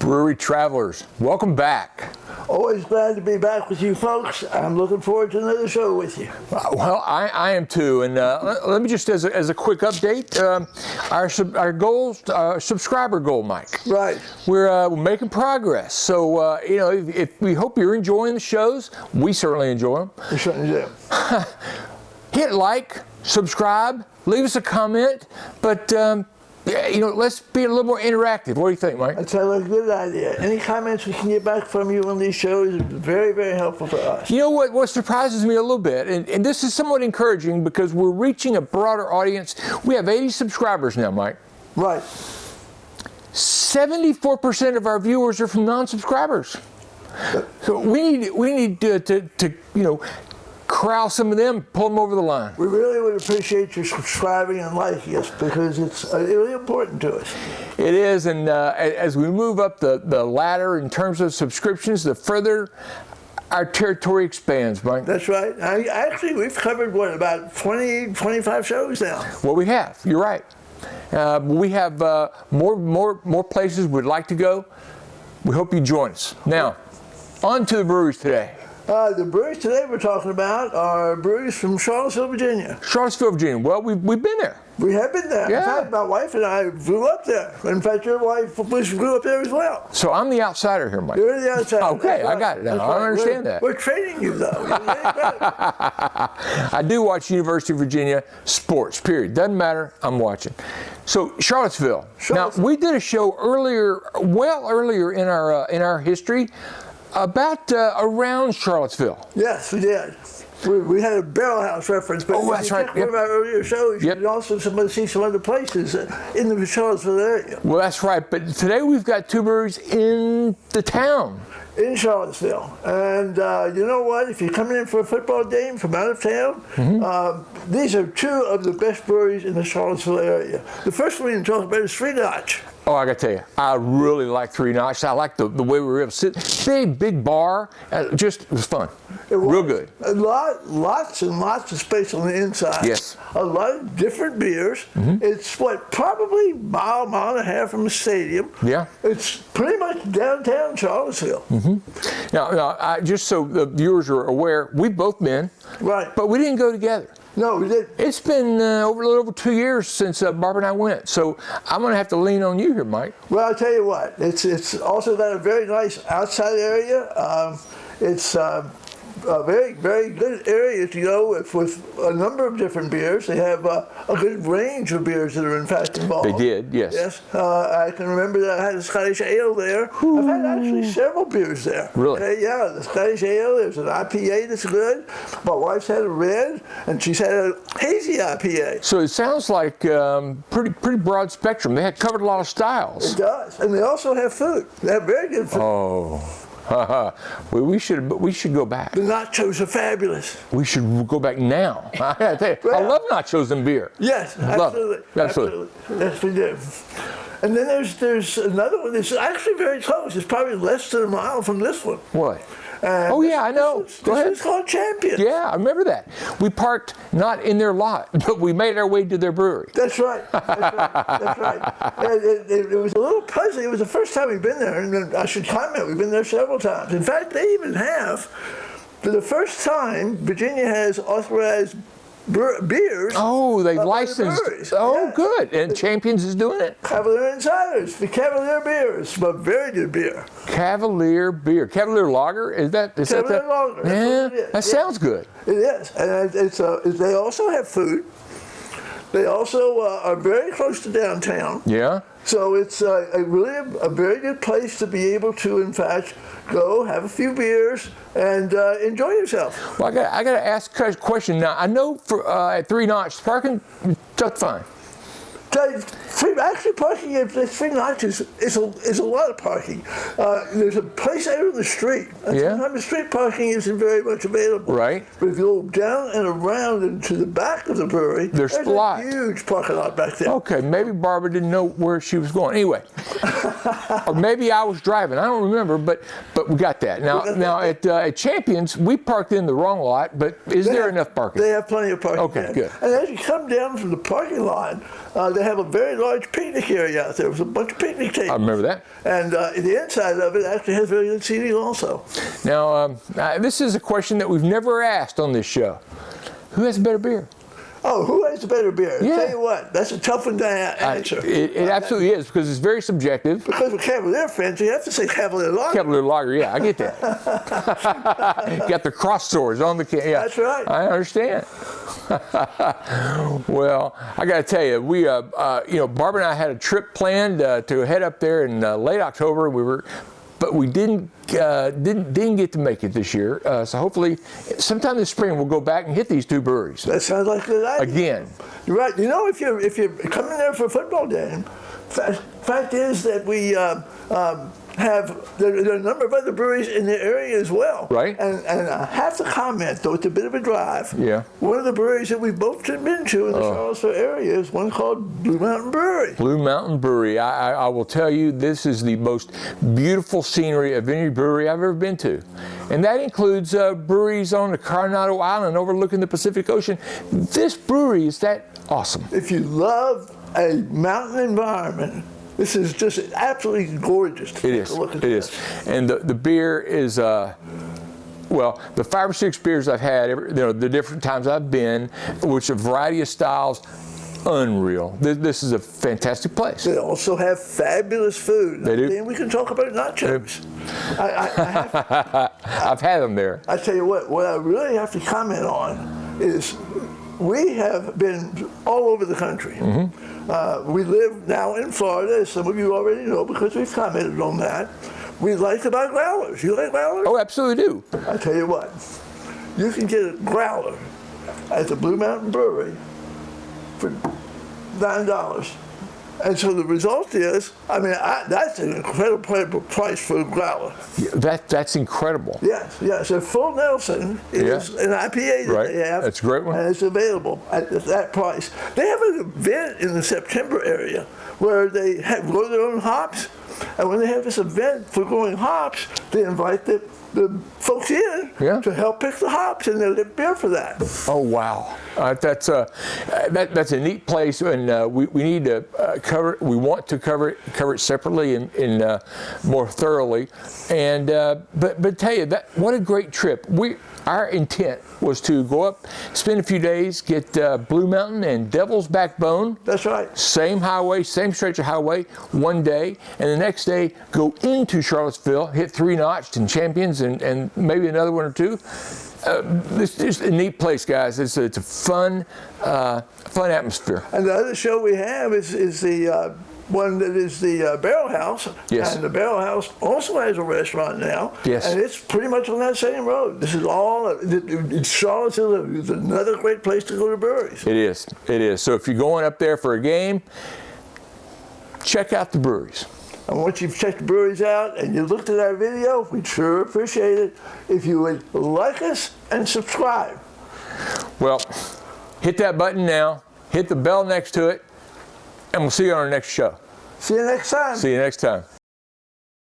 Brewery travelers, welcome back. Always glad to be back with you folks. I'm looking forward to another show with you. Well, I am too, and let me just, as a quick update, our goals, subscriber goal, Mike. Right. We're making progress. So, if we hope you're enjoying the shows, we certainly enjoy them. We certainly do. Hit like, subscribe, leave us a comment, but let's be a little more interactive. What do you think, Mike? That's a good idea. Any comments we can get back from you on these shows is very, very helpful for us. You know what surprises me a little bit, and this is somewhat encouraging because we're reaching a broader audience. We have 80 subscribers now, Mike. Right. 74% of our viewers are from non-subscribers. So we need to corral some of them, pull them over the line. We really would appreciate your subscribing and liking us because it's really important to us. It is, and as we move up the ladder in terms of subscriptions, the further our territory expands, Mike. That's right. Actually, we've covered, about 20, 25 shows now. Well, we have. You're right. We have more places we'd like to go. We hope you join us. Now, on to the breweries today. The breweries today we're talking about are breweries from Charlottesville, Virginia. Charlottesville, Virginia. Well, we've been there. We have been there. Yeah. In fact, my wife and I grew up there. In fact, your wife grew up there as well. So I'm the outsider here, Mike. You're the outsider. Okay, I got it now. I understand that. We're training you, though. I do watch University of Virginia sports, period. Doesn't matter. I'm watching. So Charlottesville. Now, we did a show earlier in our history about around Charlottesville. Yes, we did. We had a barrel house reference, but that's right. One of our earlier shows, you can also see some other places in the Charlottesville area. Well, that's right. But today we've got two breweries in the town. In Charlottesville. And you know what? If you're coming in for a football game from out of town, these are two of the best breweries in the Charlottesville area. The first one we can talk about is Three Notch. Oh, I got to tell you, I really like Three Notch. I like the way we were able to sit. Big bar. It was fun. Real good. Lots and lots of space on the inside. Yes. A lot of different beers. It's probably mile and a half from the stadium. Yeah. It's pretty much downtown Charlottesville. Now, just so the viewers are aware, we've both been. Right. But we didn't go together. No, we didn't. It's been a little over 2 years since Barbara and I went, so I'm going to have to lean on you here, Mike. Well, I'll tell you what, it's also got a very nice outside area. It's a very, very good area to go with a number of different beers. They have a good range of beers that are in fact involved. They did, yes. Yes, I can remember that I had a Scottish ale there. Ooh. I've had actually several beers there. Really? Okay, yeah, the Scottish ale, there's an IPA that's good. My wife's had a red, and she's had a hazy IPA. So it sounds like pretty broad spectrum. They had covered a lot of styles. It does, and they also have food. They have very good food. Oh. we should go back. The nachos are fabulous. We should go back now. I gotta tell you, I love nachos and beer. Yes, absolutely. Absolutely. Yes, we do. And then there's another one that's actually very close. It's probably less than a mile from this one. What? Oh yeah, I know. Go ahead. It's called Champion. Yeah, I remember that. We parked not in their lot, but we made our way to their brewery. That's right. That's right. It was a little puzzling. It was the first time we've been there, and I should comment, we've been there several times. In fact, they even have, for the first time, Virginia has authorized beers. Oh, they've licensed. Oh, yes. Good. And Champions is doing it. Cavalier Insiders for Cavalier beers, but very good beer. Cavalier beer, Cavalier Lager. Is that Lager? Yeah, that sounds good. It is, and they also have food. They also are very close to downtown. Yeah. So it's really a very good place to be able to, in fact, go have a few beers and enjoy yourself. Well, I got to ask a question now. I know for at Three Notch parking, that's fine. Actually, parking at Three Notch is a lot of parking. There's a place out on the street. And sometimes the street parking isn't very much available. Right. But if you go down and around and to the back of the brewery, there's a huge parking lot back there. Okay, maybe Barbara didn't know where she was going. Anyway, or maybe I was driving. I don't remember, but we got that. Now at Champions, we parked in the wrong lot, but is there enough parking? They have plenty of parking. Okay, good. And as you come down from the parking lot, they have a very large large picnic area out there. There was a bunch of picnic tables. I remember that. And the inside of it actually has very good seating also. Now, this is a question that we've never asked on this show. Who has a better beer? Oh, who has the better beer? Yeah. Tell you what, that's a tough one to answer. It absolutely is, because it's very subjective. Because we're Cavalier fans, you have to say Cavalier Lager. Cavalier Lager, yeah, I get that. Got the cross swords on the can. Yeah, that's right. I understand. Well, I got to tell you, we, Barbara and I had a trip planned to head up there in late October. But we didn't get to make it this year. So hopefully, sometime this spring, we'll go back and hit these two breweries. That sounds like a good idea. Again. You're right. You know, if you're coming there for a football game, fact is that we there are a number of other breweries in the area as well. Right. And I have to comment, though it's a bit of a drive. Yeah. One of the breweries that we've both been to in the Charlottesville area is one called Blue Mountain Brewery. Blue Mountain Brewery. I will tell you, this is the most beautiful scenery of any brewery I've ever been to. And that includes breweries on the Coronado Island overlooking the Pacific Ocean. This brewery is that awesome. If you love a mountain environment, this is just absolutely gorgeous to take a look at. It is. And the beer is, the 5 or 6 beers I've had, the different times I've been, which a variety of styles, unreal. This is a fantastic place. They also have fabulous food. They do. Then we can talk about nachos. I've had them there. I tell you what I really have to comment on is we have been all over the country. Mm-hmm. We live now in Florida, as some of you already know, because we've commented on that. We like to buy growlers. You like growlers? Oh, absolutely do. I tell you what, you can get a growler at the Blue Mountain Brewery for $9. And so the result is, that's an incredible price for a growler. Yeah, that's incredible. Yes. A Full Nelson is an IPA that they have. That's a great one. And it's available at that price. They have an event in the September area where they grow their own hops. And when they have this event for growing hops, they invite the folks in to help pick the hops, and they'll get beer for that. Oh wow, that's a neat place, and we need to cover it. We want to cover it separately and more thoroughly. And but tell you that what a great trip. Our intent was to go up, spend a few days, get Blue Mountain and Devil's Backbone. That's right. Same highway, same stretch of highway, one day, and the next day go into Charlottesville, hit 3 Notched and Champions, and maybe another one or two. It's just a neat place, guys. It's a fun atmosphere. And the other show we have is the one that is the Barrel House. Yes. And the Barrel House also has a restaurant now. Yes. And it's pretty much on that same road. This is all, Charlottesville is another great place to go to breweries. It is. So if you're going up there for a game, check out the breweries. And once you've checked the breweries out and you looked at our video, we'd sure appreciate it if you would like us and subscribe. Well, hit that button now, hit the bell next to it, and we'll see you on our next show. See you next time. See you next time.